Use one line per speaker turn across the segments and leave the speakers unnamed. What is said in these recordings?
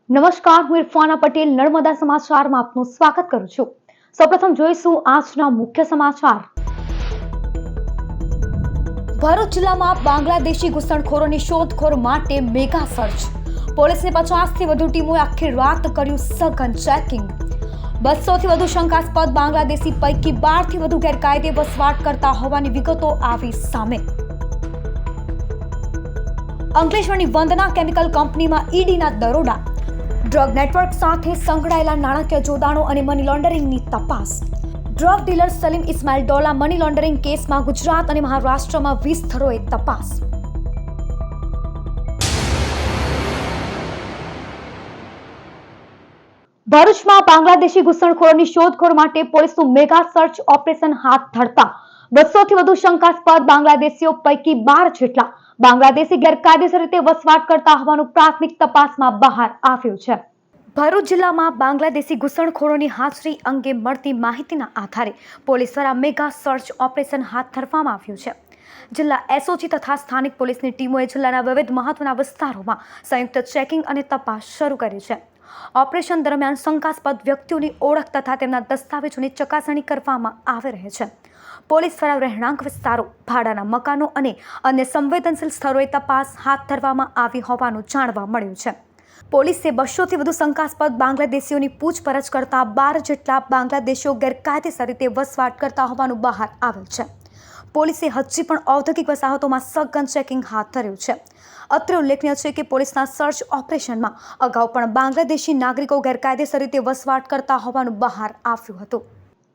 નમસ્કાર, હું ઇરફાના પટેલ નર્મદા સમાચારમાં આપનું સ્વાગત કરું છું। સૌપ્રથમ જોઈશું આજના મુખ્ય સમાચાર। ભરૂચ જિલ્લામાં બાંગ્લાદેશી ઘૂસણખોરોની શોધખોળ માટે મેગા સર્ચ। પોલીસની 50થી વધુ ટીમોએ આખી રાત કર્યું સઘન ચેકિંગ। 200થી વધુ શંકાસ્પદ બાંગ્લાદેશી પૈકી 12થી વધુ ગેરકાયદે વસવાટ કરતા હોવાની વિગતો આવી સામે। અંકલેશ્વરની વંદના કેમિકલ કંપનીમાં ઈડીના દરોડા। ડ્રગ નેટવર્ક સાથે સંકળાયેલા નાણાકીય જોડાણો અને મની લોન્ડરિંગની તપાસ। Drug dealer Salim Ismail Dola money laundering કેસમાં ગુજરાત અને મહારાષ્ટ્રમાં 20 સ્થળોએ તપાસ। ભરૂચમાં બાંગ્લાદેશી ઘૂસણખોરોની શોધખોળ માટે પોલીસનું મેગા સર્ચ ઓપરેશન હાથ ધરતા 200થી વધુ શંકાસ્પદ બાંગ્લાદેશીઓ પૈકી 12 જેટલા બાંગ્લાદેશી ગેરકાયદેસર રીતે વસવાટ કરતા હોવાનું પ્રાથમિક તપાસમાં બહાર આવ્યું છે। ભરૂચ જિલ્લામાં બાંગ્લાદેશી ઘૂસણખોરોની હાજરી અંગે મળતી માહિતીના આધારે પોલીસ દ્વારા મેગા સર્ચ ઓપરેશન હાથ ધરવામાં આવ્યું છે। જિલ્લા એસઓજી તથા સ્થાનિક પોલીસની ટીમોએ જિલ્લાના વિવિધ મહત્વના વિસ્તારોમાં સંયુક્ત ચેકિંગ અને તપાસ શરૂ કરી છે। ઓપરેશન દરમિયાન શંકાસ્પદ વ્યક્તિઓની ઓળખ તથા તેમના દસ્તાવેજોની ચકાસણી કરવામાં આવી રહી છે। પોલીસ દ્વારા રહેણાંક વિસ્તારો, ભાડાના મકાનો અને અન્ય સંવેદનશીલ સ્થળોએ તપાસ હાથ ધરવામાં આવી હોવાનું જાણવા મળ્યું છે। પોલીસે 200થી વધુ શંકાસ્પદ બાંગ્લાદેશીઓની પૂછપરછ કરતા 12 જેટલા બાંગ્લાદેશીઓ ગેરકાયદેસર રીતે વસવાટ કરતા હોવાનું બહાર આવ્યું છે। પોલીસે હજી પણ ઔદ્યોગિક વસાહતોમાં સઘન ચેકિંગ હાથ ધર્યું છે। અત્રે ઉલ્લેખનીય છે કે પોલીસના સર્ચ ઓપરેશનમાં અગાઉ પણ બાંગ્લાદેશી નાગરિકો ગેરકાયદેસર રીતે વસવાટ કરતા હોવાનું બહાર આવ્યું હતું।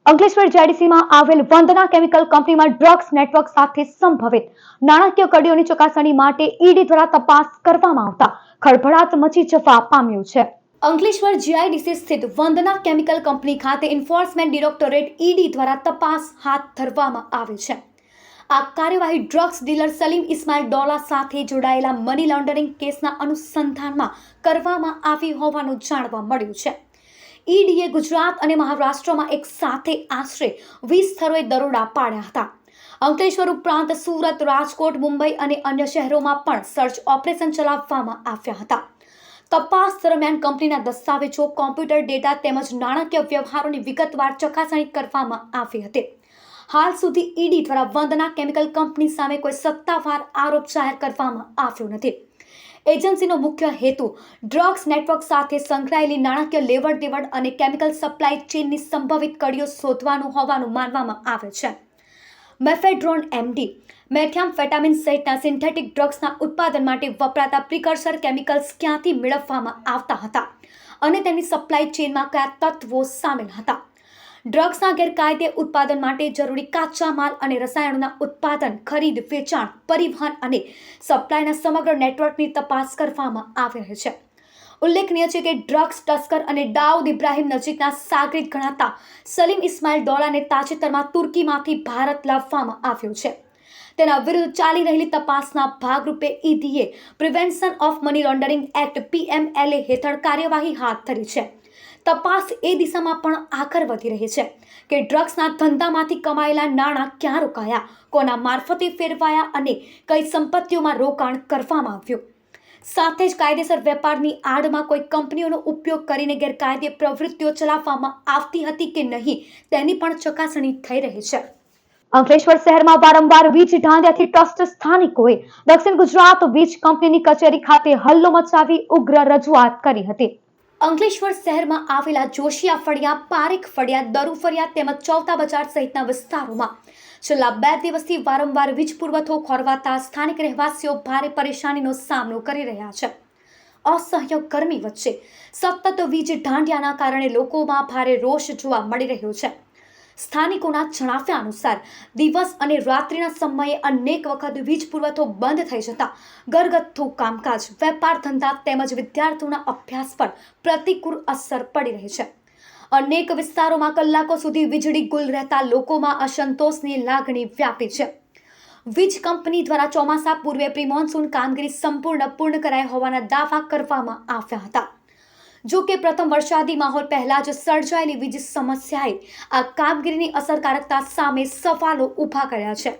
અંકલેશ્વર જેડીસીમાં આવેલ વંદના કેમિકલ કંપનીમાં ડ્રગ્સ નેટવર્ક સાથે સંભવિત નાણાકીય કડીઓની ચકાસણી માટે ઈડી દ્વારા તપાસ કરવામાં આવતા ખળભળાટ મચી જવા પામ્યું છે। અંકલેશ્વર જીઆઈડીસી સ્થિત વંદના કેમિકલ કંપની ખાતે એન્ફોર્સમેન્ટ ડિરેક્ટોરેટ ઈડી દ્વારા તપાસ હાથ ધરવામાં આવી છે। આ કાર્યવાહી ડ્રગ્સ ડીલર સલીમ ઇસ્માઇલ ડોલા સાથે જોડાયેલા મની લોન્ડરિંગ કેસના અનુસંધાનમાં કરવામાં આવી હોવાનું જાણવા મળ્યું છે। ઈડીએ ગુજરાત અને મહારાષ્ટ્રમાં એક સાથે આશરે 20 સ્થળોએ દરોડા પાડ્યા હતા। અંકલેશ્વર ઉપરાંત સુરત, રાજકોટ, મુંબઈ અને અન્ય શહેરોમાં પણ સર્ચ ઓપરેશન ચલાવવામાં આવ્યા હતા। તપાસ દરમિયાન કંપનીના દસ્તાવેજો, કોમ્પ્યુટર ડેટા તેમજ નાણાકીય વ્યવહારોની વિગતવાર ચકાસણી કરવામાં આવી હતી। હાલ સુધી ઈડી દ્વારા વંદના કેમિકલ કંપની સામે કોઈ સત્તાવાર આરોપ જાહેર કરવામાં આવ્યો નથી। એજન્સીનો મુખ્ય હેતુ ડ્રગ્સ નેટવર્ક સાથે સંકળાયેલી નાણાકીય લેવડ દેવડ અને કેમિકલ સપ્લાય ચેઇનની સંભવિત કડીઓ શોધવાનું હોવાનું માનવામાં આવે છે। મેફેડ્રોન એમડી, મેથામ્ફેટામિન સહિતના સિન્થેટિક ડ્રગ્સના ઉત્પાદન માટે વપરાતા પ્રિકર્સર કેમિકલ્સ ક્યાંથી મેળવવામાં આવતા હતા અને તેની સપ્લાય ચેઇનમાં કયા તત્વો સામેલ હતા। ડ્રગ્સના ગેરકાયદે ઉત્પાદન માટે જરૂરી કાચા માલ અને રસાયણોના ઉત્પાદન, ખરીદ, વેચાણ, પરિવહન અને સપ્લાયના સમગ્ર નેટવર્કની તપાસ કરવામાં આવી રહી છે। ઉલ્લેખનીય છે કે ડ્રગ્સ તસ્કર અને દાઉદ ઇબ્રાહિમ નજીકના સાગરીત ગણાતા સલીમ ઇસ્માઇલ ડોલાને તાજેતરમાં તુર્કીમાંથી ભારત લાવવામાં આવ્યો છે। તેના વિરુદ્ધ ચાલી રહેલી તપાસના ભાગરૂપે ઈડીએ prevention of money laundering act PMLA હેઠળ કાર્યવાહી હાથ ધરી છે। તપાસ એ દિશામાં પણ આગળ વધી રહી છે કે ડ્રગ્સના ધંધામાંથી કમાયેલા નાણાં ક્યાં રોકાયા, કોના મારફતે ફેરવાયા અને કઈ સંપત્તિઓમાં રોકાણ કરવામાં આવ્યું। સાથે જ કાયદેસર વેપારની આડમાં કોઈ કંપનીઓનો ઉપયોગ કરીને ગેરકાયદે પ્રવૃત્તિઓ ચલાવવામાં આવતી હતી કે નહીં તેની પણ ચકાસણી થઈ રહી છે। અંકલેશ્વર શહેરમાં વારંવાર વીજ ઢાંધિયાથી ટ્રસ્ટ સ્થાનિકોએ દક્ષિણ ગુજરાત વીજ કંપનીની કચેરી ખાતે હલ્લો મચાવી ઉગ્ર રજૂઆત કરી હતી। અંકલેશ્વર શહેરમાં આવેલા જોશિયા ફળિયા, પારેખ ફળિયા, દરુ ફળિયા તેમજ ચૌતા બજાર સહિતના વિસ્તારોમાં છેલ્લા 2 દિવસથી વારંવાર વીજ પુરવઠો ખોરવાતા સ્થાનિક રહેવાસીઓ ભારે પરેશાનીનો સામનો કરી રહ્યા છે। અસહ્ય ગરમી વચ્ચે સતત વીજ ઢાંઢિયાના કારણે લોકોમાં ભારે રોષ જોવા મળી રહ્યો છે। સ્થાનિકોના જણાવ્યા અનુસાર દિવસ અને રાત્રિના સમયે અનેક વખત વીજ પુરવઠો બંધ થઈ જતા ઘરગથ્થુ કામકાજ, વેપાર ધંધા તેમજ વિદ્યાર્થીઓના અભ્યાસ પર પ્રતિકૂળ અસર પડી રહી છે। અનેક વિસ્તારોમાં કલાકો સુધી વીજળી ગુલ રહેતા લોકોમાં અસંતોષની લાગણી વ્યાપી છે। વીજ કંપની દ્વારા ચોમાસા પૂર્વે પ્રી મોન્સૂન કામગીરી સંપૂર્ણ પૂર્ણ કરાઈ હોવાના દાવા કરવામાં આવ્યા હતા। જો કે પ્રથમ વરસાદી માહોલ પહેલા જ સર્જાયેલી વીજ સમસ્યાએ આ કામગીરીની અસરકારકતા સામે સવાલો ઊભા કર્યા છે।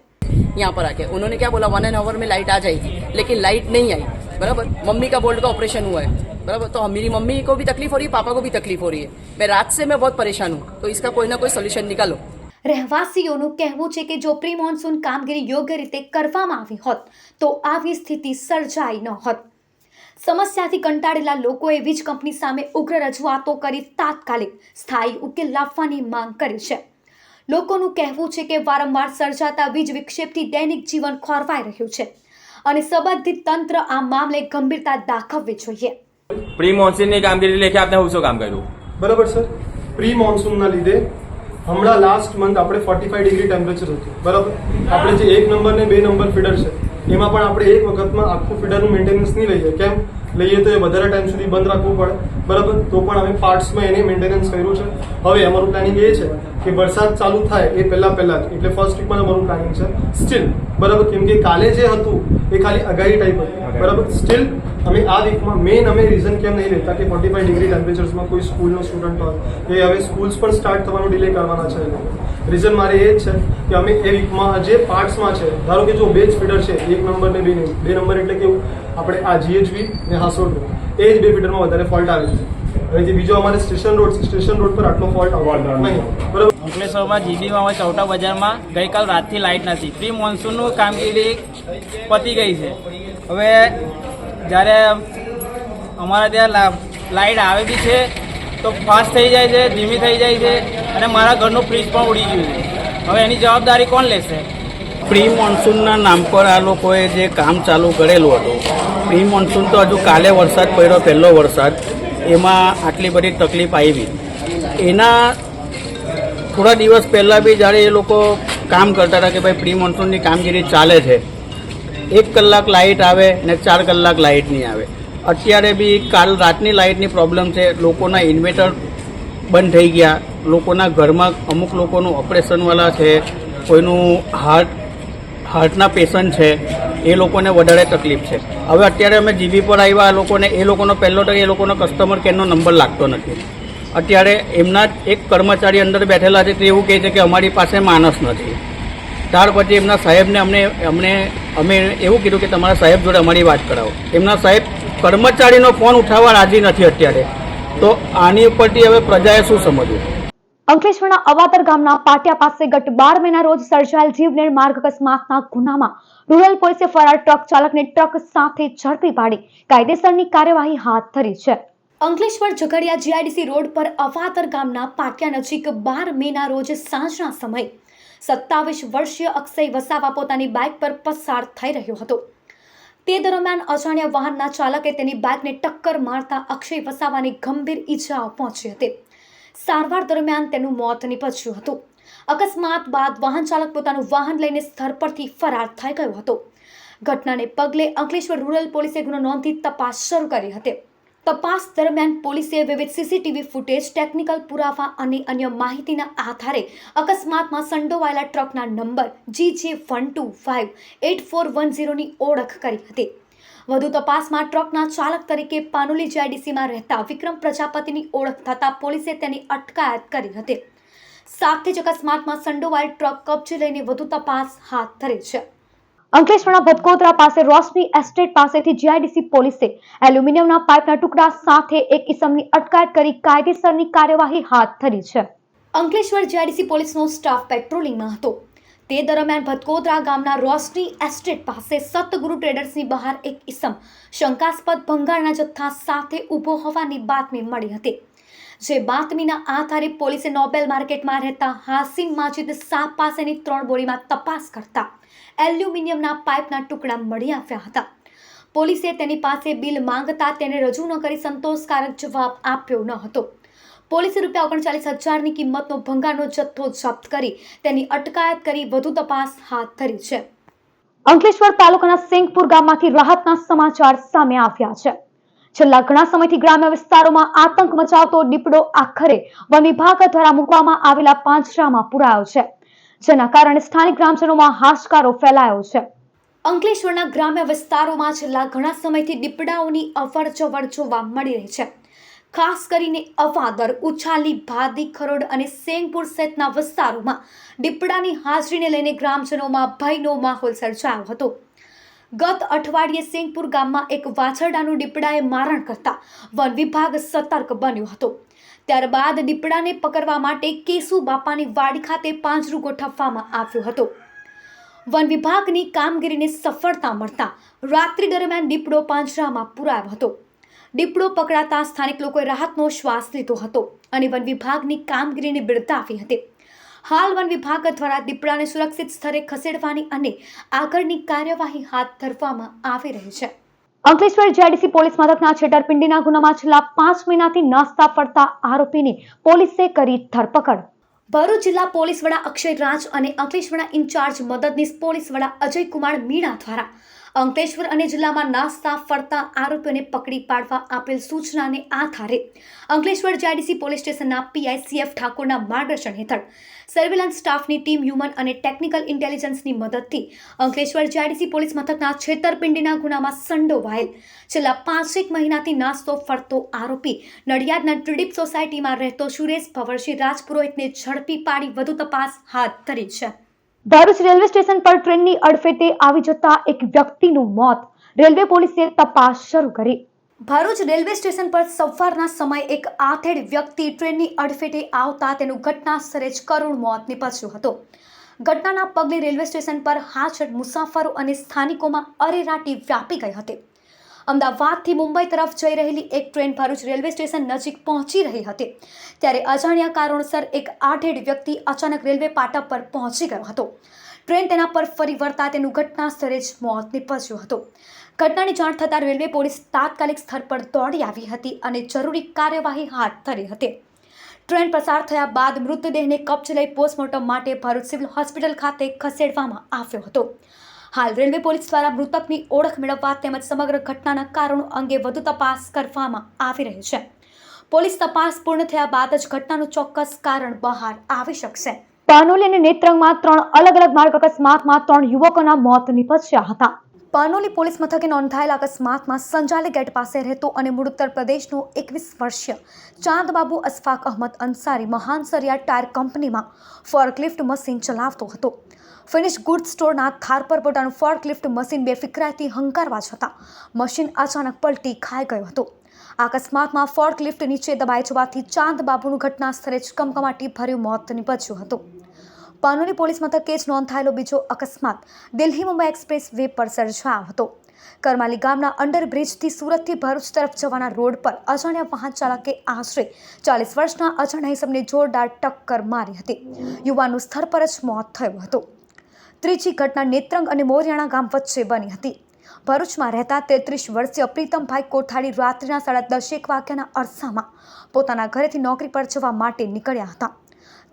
यहाँ पर आके उन्होंने क्या बोला 1 hour में लाइट आ जाएगी, लेकिन लाइट नहीं आई। बराबर, मम्मी का बोल्ट का ऑपरेशन हुआ है, बराबर। तो मेरी मम्मी को भी तकलीफ हो रही है, पापा को भी तकलीफ हो रही है। मैं रात से मैं बहुत परेशान हूँ, तो इसका कोई ना कोई सोल्यूशन निकालो।
રહેવાસીઓનું કહેવું છે કે જો પ્રી મોન્સૂન કામગીરી યોગ્ય રીતે કરવામાં આવી હોત તો આવી સ્થિતિ સર્જાઈ ન હોત. સમસ્યાથી કંટાળેલા લોકોએ વીજ કંપની સામે ઉગ્ર રજૂઆતો કરી તાત્કાલિક સ્થાયી ઉકેલ લાવવાની માંગ કરી છે. લોકોનું કહેવું છે કે વારંવાર સર્જાતા વીજ વિક્ષેપથી દૈનિક જીવન ખોરવાઈ રહ્યું છે અને સંબંધિત તંત્ર આ મામલે ગંભીરતા દાખવવી જોઈએ.
પ્રી મોન્સૂનની કામગીરી લેખે આપણે શું કામ કર્યું?
બરાબર સર, પ્રી મોન્સૂનના લીધે હમણાં લાસ્ટ મંથ આપણે 45 ડિગ્રી ટેમ્પરેચર હતું. બરાબર, આપણે જે 1 નંબર ને 2 નંબર ફીડર છે એમાં પણ આપણે એક વખતમાં આખું ફીડરનું મેન્ટેનન્સ નહીં લઈએ. કેમ લઈએ તો એ વધારે ટાઈમ સુધી બંધ રાખવું પડે. બરાબર, તો પણ અમે પાર્ટ્સમાં એને મેન્ટેનન્સ કર્યું છે. હવે અમારું પ્લાનિંગ એ છે કે વરસાદ ચાલુ થાય એ પહેલા જ એટલે ફર્સ્ટ વીકમાં અમારું પ્લાનિંગ છે સ્ટીલ. બરાબર, કેમ કે કાલે જે હતું એ ખાલી આગાહી ટાઈપ હતું. બરાબર, સ્ટીલ અમે આ વીકમાં મેઇન અમે રીઝન કેમ નહીં લેતા કે 45 ડિગ્રી ટેમ્પરેચર્સમાં કોઈ સ્કૂલનો સ્ટુડન્ટ હોય એ હવે સ્કૂલ્સ પણ સ્ટાર્ટ થવાનો ડિલે કરવાના છે. રીઝન મારે એ જ છે કે અમે એ વીકમાં જે પાર્ટ્સમાં છે, ધારો કે જો બે જ ફીડર છે, 1 નંબર ને 2 નંબર એટલે કેવું આપણે આ GHB ને હાસોડ એ જ 2 ફીડરમાં વધારે ફોલ્ટ આવે છે. હવે જે બીજો અમારે સ્ટેશન રોડ પર આટલો ફોલ્ટ આવવાનો નહીં. બરાબર,
અંકલેશ્વરમાં જીબીમાં હોય ચૌટા બજારમાં ગઈકાલ રાતથી લાઇટ નથી. પ્રી મોન્સૂનનું કામગીરી પતી ગઈ છે. હવે જ્યારે અમારા ત્યાં લાઇટ આવે બી છે તો ફાસ્ટ થઈ જાય છે, ધીમી થઈ જાય છે અને મારા ઘરનું ફ્રીજ પણ ઉડી ગયું છે. હવે એની જવાબદારી કોણ લેશે?
પ્રી મોન્સૂનના નામ પર આ લોકોએ જે કામ ચાલુ કરેલું હતું, પ્રી મોન્સૂન તો હજુ કાલે વરસાદ પડ્યો, પહેલો વરસાદ, એમાં આટલી બધી તકલીફ આવી. એના થોડા દિવસ પહેલાં બી જ્યારે એ લોકો કામ કરતા હતા કે ભાઈ પ્રી મોન્સૂનની કામગીરી ચાલે છે, 1 કલાક લાઇટ આવે ને 4 કલાક લાઇટ નહીં આવે. અત્યારે બી કાલ રાતની લાઇટની પ્રોબ્લેમ છે. લોકોના ઇન્વેટર બંધ થઈ ગયા. લોકોના ઘરમાં અમુક લોકોનું ઓપરેશનવાળા છે, કોઈનું હાર્ટના પેશન્ટ છે, એ લોકોને વધારે તકલીફ છે. હવે અત્યારે અમે જીબી પર આવ્યા, લોકોને એ લોકોનો પહેલો તો એ લોકોનો કસ્ટમર કેરનો નંબર લાગતો નથી. અત્યારે એમના એક કર્મચારી અંદર બેઠેલા છે તે એવું કહે છે કે અમારી પાસે માણસ નથી. ત્યાર પછી એમના સાહેબને અમે એવું કીધું કે તમારા સાહેબ જોડે અમારી વાત કરાવો. એમના સાહેબ કર્મચારીનો ફોન ઉઠાવવા રાજી નથી અત્યારે. તો આની ઉપરથી હવે પ્રજાએ શું સમજવું?
અંકલેશ્વરના અવાતર ગામના પાટિયા પાસે ગત 12 મેના રોજ સર્જાયેલ જીવલેણ માર્ગ અકસ્માતના ગુનામાં રૂરલ પોલીસે ફરાર ટ્રક ચાલકને ટ્રક સાથે ઝડપી પાડી કાયદેસરની કાર્યવાહી હાથ ધરી છે. અંકલેશ્વર ઝઘડિયા GIDC રોડ પર અવાતર ગામના પાટિયા નજીક 12 મેના રોજ સાંજના સમયે 27 વર્ષીય અક્ષય વસાવા પોતાની બાઇક પર પસાર થઈ રહ્યો હતો. તે દરમિયાન અજાણ્યા વાહનના ચાલકે તેની બાઇકને ટક્કર મારતા અક્ષય વસાવાને ગંભીર ઈજાઓ પહોંચી હતી. સારવાર દરમિયાન તેનું મોત નીપજ્યું હતું. અકસ્માત બાદ વાહન ચાલક પોતાનું વાહન લઈને સ્થળ પરથી ફરાર થઈ ગયો હતો. ઘટનાને પગલે અંકલેશ્વર રૂરલ પોલીસે ગુનો નોંધી તપાસ શરૂ કરી હતી. તપાસ દરમિયાન પોલીસે વિવિધ CCTV ફૂટેજ, ટેકનિકલ પુરાવા અને અન્ય માહિતીના આધારે અકસ્માતમાં સંડોવાયેલા ટ્રકના નંબર GJ1258410 ની ઓળખ કરી હતી. વધુ તપાસમાં ટ્રકના ચાલક તરીકે પાનોલી GIDCમાં રહેતા વિક્રમ પ્રજાપતિની ઓળખ થતાં પોલીસે તેની અટકાયત કરી હતી. સાથે જ અકસ્માતમાં સંડોવાયેલ ટ્રક કબજે લઈને વધુ તપાસ હાથ ધરી છે. અંકલેશ્વરના ભટકોદરા પાસે રોશની એસ્ટેટ પાસેથી GIDC પોલીસે એલ્યુમિનિયમના પાઇપના ટુકડા સાથે એક ઇસમની અટકાયત કરી કાયદેસરની કાર્યવાહી હાથ ધરી છે. અંકલેશ્વર GIDC પોલીસનો સ્ટાફ પેટ્રોલિંગમાં હતો. તે દરમિયાન ભટકોદરા ગામના રોશની એસ્ટેટ પાસે સતગુરુ ટ્રેડર્સની બહાર એક ઇસમ શંકાસ્પદ ભંગારના જથ્થા સાથે ઊભો હોવાની બાતમી મળી હતી. જે બાતમીના આધારે પોલીસે નોબેલ માર્કેટમાં રહેતા હાસિમ માજીદ શાહ પાસેની 3 બોરીમાં તપાસ કરતા એલ્યુમિનિયમના પાઇપના ટુકડા મળી આવ્યા હતા. પોલીસે તેની પાસે બિલ માંગતા તેને રજૂ ન કરી સંતોષકારક જવાબ આપ્યો ન હતો. પોલીસે ₹39,000ની કિંમતનો ભંગારનો જથ્થો જપ્ત કરી તેની અટકાયત કરી વધુ તપાસ હાથ ધરી છે. અંકલેશ્વર તાલુકાના સિંગપુર ગામમાંથી રાહતના સમાચાર સામે આવ્યા છે. છેલ્લા ઘણા સમયથી ગ્રામ્ય વિસ્તારોમાં આતંક મચાવતો દીપડો આખરે વન વિભાગ દ્વારા મૂકવામાં આવેલા પાંજરામાં પુરાયો છે, જેના કારણે સ્થાનિક ગ્રામજનોમાં હાશકારો ફેલાયો છે. અંકલેશ્વરના ગ્રામ્ય વિસ્તારોમાં છેલ્લા ઘણા સમયથી દીપડાઓની અવરજવર જોવા મળી રહી છે. ખાસ કરીને અવાદર, ઉછાલી, ભાદી, ખરોડ અને સેંગપુર સહિતના વિસ્તારોમાં દીપડાની હાજરીને લઈને ગ્રામજનોમાં ભયનો માહોલ સર્જાયો હતો. ગત અઠવાડિયે સિંગપુર ગામમાં એક વાછરડાનું દીપડાએ મારણ કરતા વન વિભાગ સતર્ક બન્યો હતો. ત્યારબાદ દીપડાને પકડવા માટે કેસુ બાપાની વાડી ખાતે પાંજરું ગોઠવવામાં આવ્યું હતું. વન વિભાગની કામગીરીને સફળતા મળતા રાત્રિ દરમિયાન દીપડો પાંજરામાં પુરાયો હતો. દીપડો પકડાતા સ્થાનિક લોકોએ રાહતનો શ્વાસ લીધો હતો અને વન વિભાગની કામગીરીને બિરદાવી હતી. હાલ વન વિભાગ દ્વારા દીપડાને સુરક્ષિત સ્થળે ખસેડવાની અને આગળની કાર્યવાહી હાથ ધરવામાં આવી રહી છે. અંકલેશ્વર જેડીસી પોલીસ મથકના છેતરપિંડીના ગુનામાં છેલ્લા 5 મહિનાથી નાસ્તા ફરતા આરોપીની પોલીસે કરી ધરપકડ. ભરૂચ જિલ્લા પોલીસ વડા અક્ષય રાજ અને અંકલેશ્વરના ઇન્ચાર્જ મદદનીશ પોલીસ વડા અજયકુમાર મીણા દ્વારા અંકલેશ્વર અને જિલ્લામાં નાસ્તા ફરતા આરોપીઓને પકડી પાડવા આપેલ સૂચનાને આધારે અંકલેશ્વર જેડીસી પોલીસ સ્ટેશનના પીઆઈ CF ઠાકોરના માર્ગદર્શન હેઠળ સર્વેલન્સ સ્ટાફની ટીમ હ્યુમન અને ટેકનિકલ ઇન્ટેલિજન્સની મદદથી અંકલેશ્વર જેડીસી પોલીસ મથકના છેતરપિંડીના ગુનામાં સંડોવાયેલ છેલ્લા 5 મહિનાથી નાસ્તો ફરતો આરોપી નડિયાદના ટ્રીડીપ સોસાયટીમાં રહેતો સુરેશ ભવરસિંહ રાજપુરોહિતને ઝડપી પાડી વધુ તપાસ હાથ ધરી છે. ભરૂચ રેલવે સ્ટેશન પર ટ્રેનની અડફેટે આવી જતા એક વ્યક્તિનું મોત. રેલવે પોલીસે તપાસ શરૂ કરી. ભરૂચ રેલવે સ્ટેશન પર સવારના સમયે એક આધેડ વ્યક્તિ ટ્રેનની અડફેટે આવતા તેનું ઘટના સ્થળે જ કરુણ મોત નીપજ્યું હતું. ઘટનાના પગલે રેલવે સ્ટેશન પર હાજર મુસાફરો અને સ્થાનિકોમાં અરેરાટી વ્યાપી ગઈ હતી. અમદાવાદથી મુંબઈ તરફ જઈ રહેલી એક ટ્રેન ભરૂચ રેલવે સ્ટેશન નજીક પહોંચી રહી હતી ત્યારે અજાણ્યા કારણોસર એક આધેડ વ્યક્તિ અચાનક રેલવે પાટા પર પહોંચી ગયો હતો. ટ્રેન તેના પર ફરી વળતા તેનું ઘટના સ્થળે જ મોત નીપજ્યું હતું. ઘટનાની જાણ થતાં રેલવે પોલીસ તાત્કાલિક સ્થળ પર દોડી આવી હતી અને જરૂરી કાર્યવાહી હાથ ધરી હતી. ટ્રેન પસાર થયા બાદ મૃતદેહને કબ્જે લઈ પોસ્ટમોર્ટમ માટે ભરૂચ સિવિલ હોસ્પિટલ ખાતે ખસેડવામાં આવ્યો હતો. હાલ રેલવે પોલીસ દ્વારા મૃતકની ઓળખ મેળવવા તેમજ સમગ્ર ઘટનાના કારણો અંગે વધુ તપાસ કરવામાં આવી રહી છે. પોલીસ તપાસ પૂર્ણ થયા બાદ જ ઘટનાનું ચોક્કસ કારણ બહાર આવી શકશે. પાનોલી અને નેત્રંગમાં 3 અલગ અલગ માર્ગ અકસ્માતમાં 3 યુવકોના મોત નીપજ્યા હતા. પાનોલી પોલીસ મથકે નોંધાયેલા અકસ્માતમાં સંજાલી ગેટ પાસે રહેતો અને મૂળ ઉત્તર પ્રદેશનો 21 વર્ષીય ચાંદબાબુ અશફાક અહમદ અંસારી મહાનસરિયા ટાયર કંપનીમાં ફોર્કલિફ્ટ મશીન ચલાવતો હતો. ફિનિશ ગુડ સ્ટોરના થાર પર પોતાનું ફોર્કલિફ્ટ મશીન બેફિકરાઈથી હંકારવા છતાં મશીન અચાનક પલટી ખાઈ ગયું હતું. આ અકસ્માતમાં ફોર્કલિફ્ટ નીચે દબાઈ જવાથી ચાંદબાબુનું ઘટના સ્થળે જ કમકમાટી ભર્યું મોત નીપજ્યું હતું. પાનોલી પોલીસ મથકે જ નોંધાયેલો બીજો અકસ્માત દિલ્હી મુંબઈ એક્સપ્રેસ વે પર સર્જાયો હતો. કરમાલી ગામના અંડરબ્રિજથી સુરતથી ભરૂચ તરફ જવાના રોડ પર અજાણ્યા વાહન ચાલકે આશરે 40 વર્ષના અજાણ્યા ઇસમને જોરદાર ટક્કર મારી હતી. યુવાનનું સ્થળ પર જ મોત થયું હતું. ત્રીજી ઘટના નેત્રંગ અને મોરિયાણા ગામ વચ્ચે બની હતી. ભરૂચમાં રહેતા 33 વર્ષીય પ્રીતમભાઈ કોઠારી રાત્રિના 10:30 વાગ્યાના અરસામાં પોતાના ઘરેથી નોકરી પર જવા માટે નીકળ્યા હતા.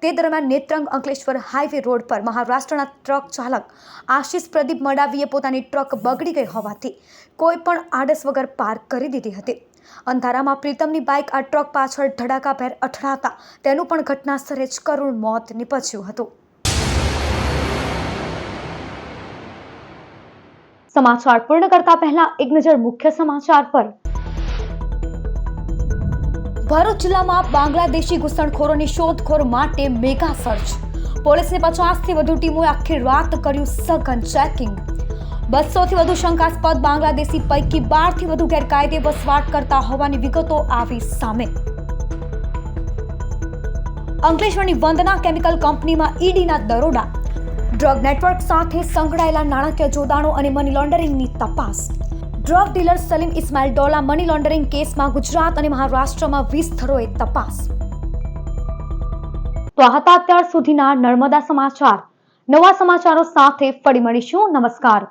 તે દરમિયાન નેત્રંગ અંકલેશ્વર હાઈવે રોડ પર મહારાષ્ટ્રના ટ્રક ચાલક આશિષ પ્રદીપ મડાવીએ પોતાની ટ્રક બગડી ગઈ હોવાથી કોઈ પણ આડસ વગર પાર્ક કરી દીધી હતી. અંધારામાં પ્રીતમની બાઇક આ ટ્રક પાછળ ધડાકાભેર અથડાતા તેનું પણ ઘટના સ્થળે જ કરુણ મોત નીપજ્યું હતું. સમાચાર પૂર્ણ કરતા પહેલા એક નજર મુખ્ય સમાચાર પર. ભરૂચ જિલ્લામાં બાંગ્લાદેશી ઘૂસણખોરોની શોધખોળ માટે મેગા સર્ચ. પોલીસની 50થી વધુ ટીમોએ આખી રાત કર્યું સઘન ચેકિંગ. 200 થી વધુ શંકાસ્પદ બાંગ્લાદેશી પૈકી 12 થી વધુ ગેરકાયદે વસવાટ કરતા હોવાની વિગતો આવી સામે. અંકલેશ્વરની વંદના કેમિકલ કંપનીમાં ઈડીના દરોડા. ડ્રગ નેટવર્ક સાથે સંકળાયેલા નાણાકીય જોડાણો અને મની લોન્ડરિંગની તપાસ. Drug dealer Salim Ismail Dola money laundering કેસમાં ગુજરાત અને મહારાષ્ટ્રમાં 20 સ્થળોએ તપાસ. તો આ હતા અત્યાર સુધીના નર્મદા સમાચાર. નવા સમાચારો સાથે ફરી મળીશું. નમસ્કાર.